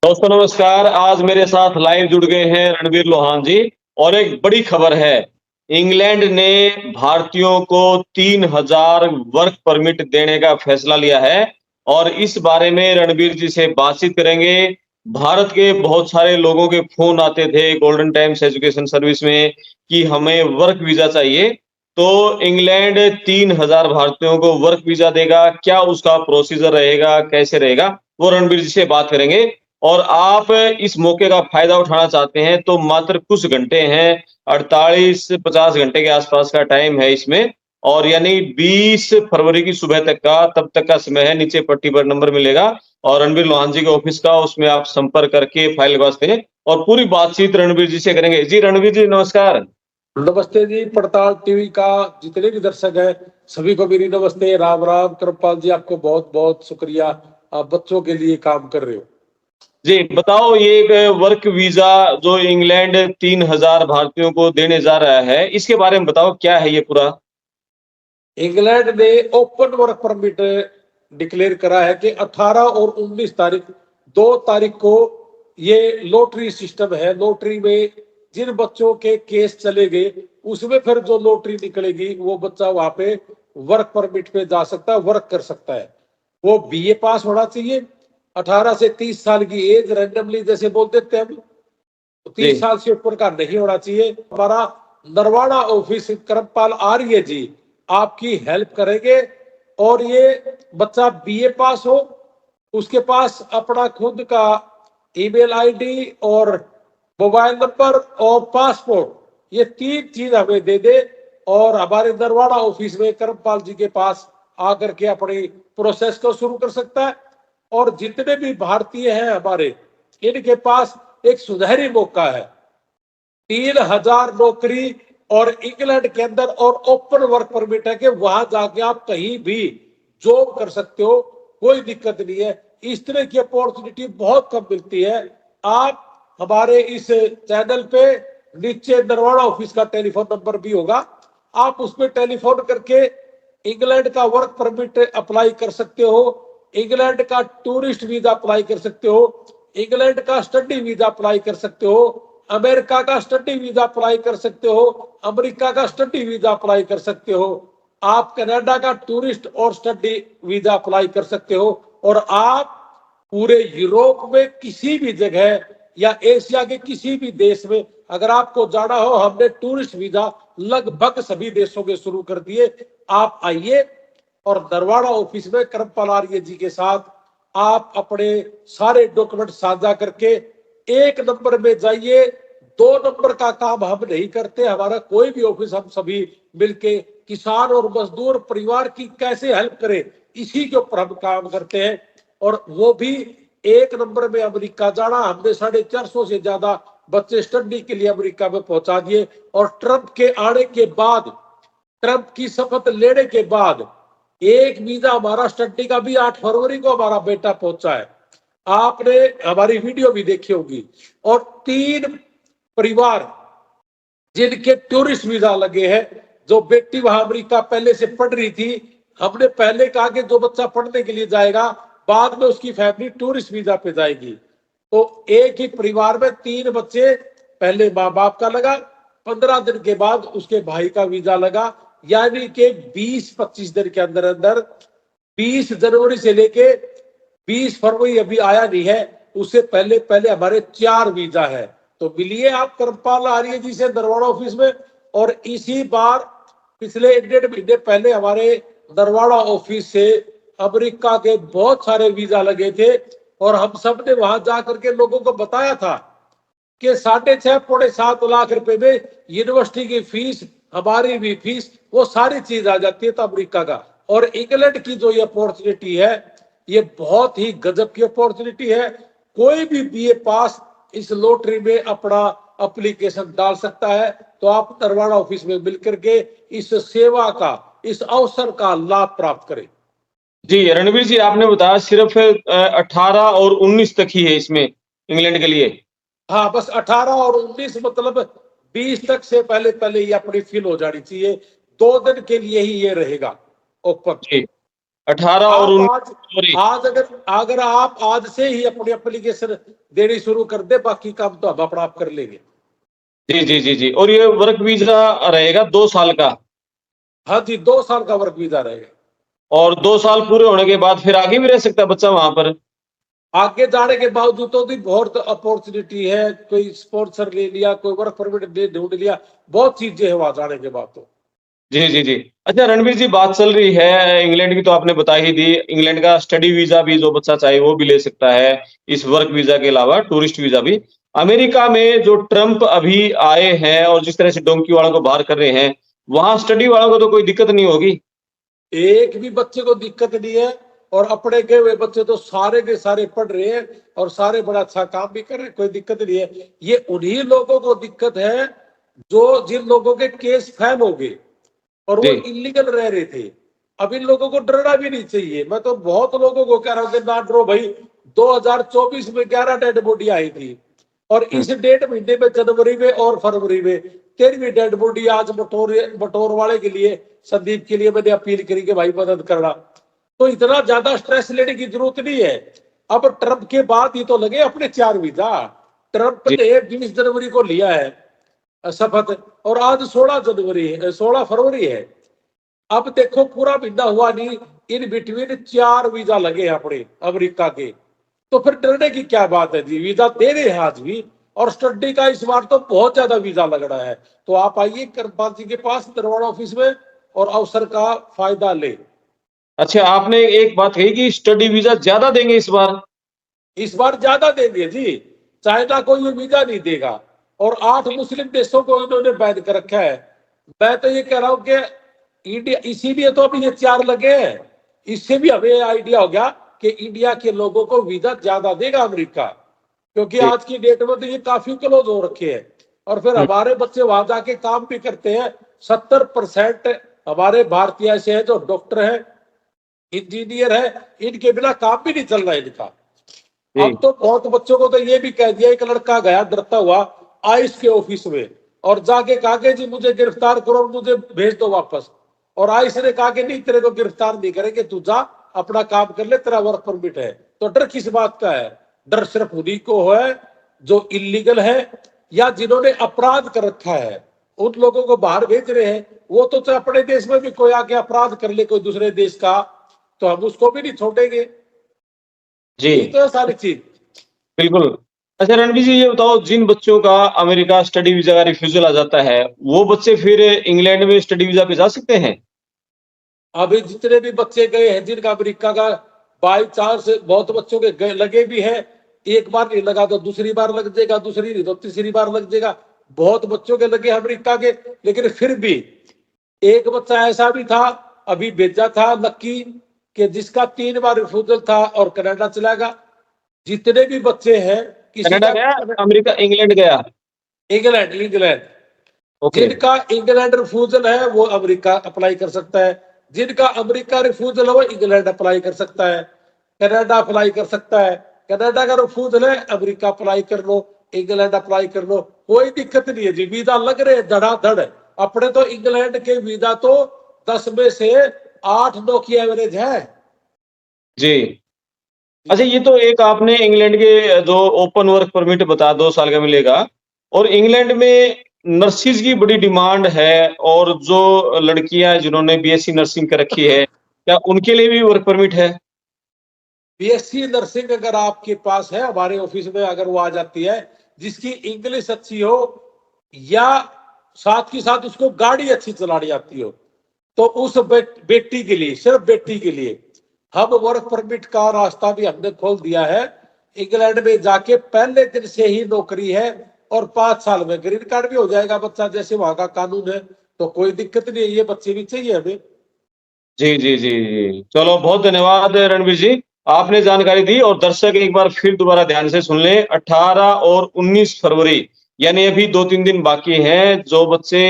दोस्तों नमस्कार। आज मेरे साथ लाइव जुड़ गए हैं रणवीर लोहान जी और एक बड़ी खबर है। इंग्लैंड ने भारतीयों को 3000 वर्क परमिट देने का फैसला लिया है और इस बारे में रणवीर जी से बातचीत करेंगे। भारत के बहुत सारे लोगों के फ़ोन आते थे गोल्डन टाइम्स एजुकेशन सर्विस में कि हमें वर्क वीज़ा चाहिए। तो इंग्लैंड 3000 भारतीयों को वर्क वीज़ा देगा, क्या उसका प्रोसीजर रहेगा, कैसे रहेगा? वो रणवीर जी से बात करेंगे। और आप इस मौके का फ़ायदा उठाना चाहते हैं तो मात्र कुछ घंटे हैं, 48 से 50 घंटे के आसपास का टाइम है इसमें और यानी 20 फरवरी की सुबह तक का तब तक का समय है। नीचे पट्टी पर नंबर मिलेगा और रणवीर लोहान जी के ऑफ़िस का, उसमें आप संपर्क करके फ़ाइल लगवा सकते हैं और पूरी बातचीत रणवीर जी से करेंगे। जी, रणवीर जी नमस्कार। नमस्ते जी, पड़ताल टीवी का जितने भी दर्शक हैं सभी को मेरी नमस्ते। राम राम। कृपाल जी आपको बहुत बहुत शुक्रिया, आप बच्चों के लिए काम कर रहे हो। जी, बताओ ये एक वर्क वीज़ा जो इंग्लैंड 3000 भारतीयों को देने जा रहा है, इसके बारे में बताओ क्या है ये पूरा? इंग्लैंड ने ओपन वर्क परमिट डिक्लेयर करा है कि 18 और 19 तारीख, 2 तारीख को ये लॉटरी सिस्टम है। लॉटरी में जिन बच्चों के केस चले गए उसमें फिर जो लॉटरी निकलेगी वो बच्चा वहां पे वर्क परमिट पे जा सकता है, वर्क कर सकता है। वो बीए पास होना चाहिए, 18 से 30 साल की एज, रैंडमली जैसे बोल देते हैं हम, 30 जी, साल से ऊपर का नहीं होना चाहिए। हमारा नरवाड़ा ऑफिस करमपाल आर्य जी आपकी हेल्प करेंगे। और ये बच्चा बीए पास हो, उसके पास अपना खुद का ईमेल आईडी और मोबाइल नंबर और पासपोर्ट, ये 3 चीज हमें दे दे और हमारे नरवाड़ा ऑफिस में करमपाल जी के पास आकर के अपनी प्रोसेस को शुरू कर सकता है। और जितने भी भारतीय हैं हमारे, इनके पास एक सुनहरी मौका है। 3000 नौकरी और इंग्लैंड के अंदर और ओपन वर्क परमिट है कि वहां जाके आप कहीं भी जॉब कर सकते हो, कोई दिक्कत नहीं है। इस तरह की अपॉर्चुनिटी बहुत कम मिलती है। आप हमारे इस चैनल पे नीचे नरवाड़ा ऑफिस का टेलीफोन नंबर भी होगा, आप उसमें टेलीफोन करके इंग्लैंड का वर्क परमिट अप्लाई कर सकते हो, इंग्लैंड का टूरिस्ट वीजा अप्लाई कर सकते हो, इंग्लैंड का स्टडी वीजा अप्लाई कर सकते हो, अमेरिका का स्टडी वीजा अप्लाई कर सकते हो, अमेरिका का स्टडी वीजा अप्लाई कर सकते हो, आप कनाडा का टूरिस्ट और स्टडी वीजा अप्लाई कर सकते हो। और आप पूरे यूरोप में किसी भी जगह या एशिया के किसी भी देश में अगर आपको जाना हो, हमने टूरिस्ट वीजा लगभग सभी देशों के शुरू कर दिए। आप आइए और दरवाड़ा ऑफिस में करमपाल आर्य जी के साथ आप अपने सारे डॉक्यूमेंट साझा करके एक नंबर में जाइए। 2 नंबर का काम हम नहीं करते, हमारा कोई भी ऑफिस, हम सभी मिलके किसान और मजदूर परिवार की कैसे हेल्प करें इसी के ऊपर हम काम करते हैं। और वो भी एक नंबर में अमेरिका जाना, हमने 450 से ज्यादा बच्चे स्टडी के लिए अमेरिका में पहुंचा दिए। और ट्रंप के आने के बाद, ट्रंप की शपथ लेने के बाद एक वीजा हमारा स्टडी का भी 8 फरवरी को हमारा बेटा पहुंचा है, आपने हमारी वीडियो भी देखी होगी। और 3 परिवार जिनके टूरिस्ट वीजा लगे हैं, जो बेटी वहां अमेरिका पहले से पढ़ रही थी, हमने पहले कहा कि जो बच्चा पढ़ने के लिए जाएगा बाद में उसकी फैमिली टूरिस्ट वीजा पे जाएगी। तो एक ही परिवार में 3 बच्चे, पहले माँ बाप का लगा, 15 दिन के बाद उसके भाई का वीजा लगा। यानी कि 20-25 दिन के अंदर अंदर 20 जनवरी से लेके 20 फरवरी अभी आया नहीं है, उससे पहले पहले हमारे 4 वीजा है। तो मिलिए आप करमपाल आर्य जी से दरवाड़ा ऑफिस में। और इसी बार पिछले 1-1.5 महीने पहले हमारे दरवाड़ा ऑफिस से अमेरिका के बहुत सारे वीजा लगे थे और हम सब ने वहां जाकर के लोगों को बताया था कि 6.5-7 रुपए में यूनिवर्सिटी की फीस, हमारी भी फीस, वो सारी चीज आ जाती है तो अमेरिका का। और इंग्लैंड की जो ये अपॉर्चुनिटी है, ये बहुत ही गजब की अपॉर्चुनिटी है। कोई भी बीए पास इस लॉटरी में अपना एप्लीकेशन डाल सकता है। तो आप नरवाड़ा ऑफिस में मिलकर के इस सेवा का, इस अवसर का लाभ प्राप्त करें। जी, रणवीर जी आपने बताया सिर्फ़ 18 और 19 तक ही है इसमें इंग्लैंड के लिए। हाँ, बस 18 और 19, मतलब 20 तक से पहले पहले ये अपनी फिल हो जानी चाहिए। 2 दिन के लिए ही ये रहेगा ओपन। जी। 18 और आप 19 आज फरवरी। आज अगर अगर आप आज से ही अपनी एप्लीकेशन देनी शुरू कर दे, बाकी काम तो हम अपना आप कर लेंगे। जी, जी, जी, जी। और ये वर्क वीज़ा रहेगा 2 साल का, हाँ जी, 2 साल का वर्क वीजा रहेगा। और 2 साल पूरे होने के बाद फिर आगे भी रह सकता है बच्चा वहाँ पर? आगे जाने के बावजूद तो भी बहुत अपॉर्चुनिटी है, कोई स्पॉन्सर ले लिया, कोई वर्क परमिट ढूंढ लिया, बहुत चीजें है वहां जाने के बाद तो। जी, जी, जी। अच्छा रणवीर जी, बात चल रही है इंग्लैंड की, तो आपने बता ही दी। इंग्लैंड का स्टडी वीज़ा भी जो बच्चा चाहे वो भी ले सकता है, इस वर्क वीज़ा के अलावा टूरिस्ट वीज़ा भी। अमेरिका में जो ट्रम्प अभी आए हैं और जिस तरह से डोंकी वालों को बाहर कर रहे हैं, वहाँ स्टडी वालों को तो कोई दिक्कत नहीं होगी? एक भी बच्चे को दिक्कत नहीं है, और अपने गए हुए बच्चे तो सारे के सारे पढ़ रहे हैं और सारे बड़ा अच्छा काम भी कर रहे हैं, कोई दिक्कत नहीं है। ये उन्हीं लोगों को दिक्कत है जो जिन लोगों के केस फैल हो गए और वो जी, इलीगल रह रहे थे। अब इन लोगों को डरना भी नहीं चाहिए। मैं तो बहुत लोगों को कह रहा हूँ कि ना डरो भाई। 2024 में 11 डेड बॉडी आई थी, और हुँ, इस डेढ़ महीने में जनवरी में और फरवरी में 13वीं डेड बॉडी आज बटोर वाले के लिए, संदीप के लिए मैंने अपील करी कि भाई मदद करना। तो इतना ज्यादा स्ट्रेस लेने की जरूरत नहीं है। अब ट्रम्प के बाद ही तो लगे अपने 4 वीजा। ट्रम्प जी, ने 20 जनवरी को लिया है शपथ, और आज 16 फरवरी है। अब देखो पूरा महीना हुआ नहीं, इन बिटवीन 4 वीजा लगे हैं अपने अमेरिका के। तो फिर डरने की क्या बात है जी, वीजा दे रहे हैं आज भी। और स्टडी का इस बार तो बहुत ज्यादा वीजा लग रहा है। तो आप आइए करपाल जी के पास दरवाड़ा ऑफिस में, और अवसर का फायदा ले। अच्छा आपने एक बात कही कि स्टडी वीज़ा ज़्यादा देंगे इस बार? इस बार ज्यादा देंगे जी। चाइना को ये वीजा नहीं देगा, और 8 मुस्लिम देशों को इन्होंने बैन कर रखा है। मैं तो ये कह रहा हूं कि इंडिया, इसीलिए तो अभी ये 4 लगे हैं। इससे भी हमें आइडिया हो गया कि इंडिया के लोगों को वीजा ज्यादा देगा अमेरिका, क्योंकि जी, आज की डेट में तो ये काफी क्लोज हो रखे हैं। और फिर हुँ, हमारे बच्चे वहां जाके काम भी करते हैं। 70% हमारे भारतीय ऐसे हैं जो डॉक्टर है, इंजीनियर है, इनके बिना काम भी नहीं चल रहा है इनका। जी, अब तो बहुत बच्चों को तो ये भी कह दिया, एक लड़का गया डरता हुआ आइस के ऑफिस में, और जाके कहा कि जी मुझे गिरफ्तार करो, मुझे भेज दो वापस। और आइस ने कहा कि नहीं, तेरे को गिरफ्तार नहीं करेंगे, तू जा अपना काम कर ले, तेरा वर्क परमिट है। तो डर किस बात का है? डर सिर्फ उन्हीं को है जो इलीगल है या जिन्होंने अपराध कर रखा है। उन लोगों को बाहर भेज रहे हैं। वो तो चाहे अपने देश में भी कोई आके अपराध कर ले कोई दूसरे देश का, तो हम उसको भी नहीं छोड़ेंगे। जी। यही तो है सारी चीज। बिल्कुल। अच्छा रणवीर जी, ये बताओ, जिन बच्चों का अमेरिका स्टडी वीज़ा का रिफ्यूज़ल आ जाता है, वो बच्चे फिर इंग्लैंड में स्टडी वीज़ा पे जा सकते हैं? अभी जितने भी बच्चे गए हैं जिनका अमेरिका का बाई चांस, बहुत बच्चों के लगे भी है। एक बार नहीं लगा तो दूसरी बार लग जाएगा, दूसरी नहीं तो तीसरी बार लग जाएगा। बहुत बच्चों के लगे अमेरिका के। लेकिन फिर भी एक बच्चा ऐसा भी था, अभी भेजा था लक्की, कि जिसका 3 बार रिफ्यूजल था और कनाडा चला गया। जितने भी बच्चे हैं, किसी कनाडा का गया, अमेरिका इंग्लैंड गया? इंग्लैंड इंग्लैंड ओके, जिनका इंग्लैंड रिफ्यूजल है वो अमेरिका अप्लाई कर सकता है। जिनका अमेरिका रिफ्यूजल है वो इंग्लैंड अप्लाई कर सकता है, कनाडा अप्लाई कर सकता है। कनाडा का रिफ्यूजल है, अमेरिका अप्लाई कर लो, इंग्लैंड अप्लाई कर लो, कोई दिक्कत नहीं है जी। वीजा लग रहे धड़ाधड़। अपने तो इंग्लैंड के वीजा तो 10 में से 8-9 की एवरेज है जी। जी। अच्छा ये तो एक आपने इंग्लैंड के जो ओपन वर्क परमिट बताया 2 साल का मिलेगा, और इंग्लैंड में नर्सिज़ की बड़ी डिमांड है, और जो लड़कियाँ हैं जिन्होंने बीएससी नर्सिंग कर रखी है, क्या उनके लिए भी वर्क परमिट है? बीएससी नर्सिंग अगर आपके पास है, हमारे ऑफिस में अगर वो आ जाती है, जिसकी इंग्लिश अच्छी हो, या साथ ही साथ उसको गाड़ी अच्छी चलानी आती हो, तो उस बेटी के लिए, सिर्फ बेटी के लिए हम वर्क परमिट का रास्ता भी हमने खोल दिया है। इंग्लैंड में जाके पहले दिन से ही नौकरी है, और 5 साल में ग्रीन कार्ड भी हो जाएगा बच्चा, जैसे वहां का कानून है। तो कोई दिक्कत नहीं है, ये बच्चे भी चाहिए हमें। जी, जी, जी, जी। चलो बहुत धन्यवाद रणवीर जी। आपने जानकारी दी, और दर्शक एक बार फिर दोबारा ध्यान से सुन लें, 18 और 19 फरवरी यानी अभी 2-3 दिन बाकी हैं। जो बच्चे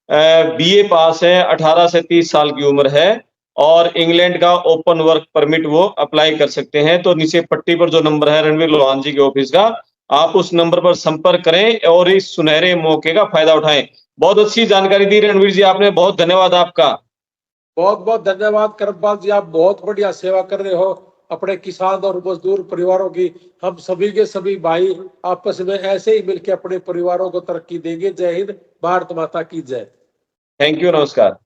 बीए पास हैं, 18 से 30 साल की उम्र है, और इंग्लैंड का ओपन वर्क परमिट वो अप्लाई कर सकते हैं। तो नीचे पट्टी पर जो नंबर है रणवीर लोहान जी के ऑफिस का, आप उस नंबर पर संपर्क करें और इस सुनहरे मौके का फ़ायदा उठाएँ। बहुत अच्छी जानकारी दी रणवीर जी आपने, बहुत धन्यवाद आपका। बहुत बहुत धन्यवाद करमपाल जी, आप बहुत बढ़िया सेवा कर रहे हो अपने किसान और मजदूर परिवारों की। हम सभी के सभी भाई आपस में ऐसे ही मिलकर अपने परिवारों को तरक्की देंगे। जय हिंद, भारत माता की जय। थैंक यू, नमस्कार।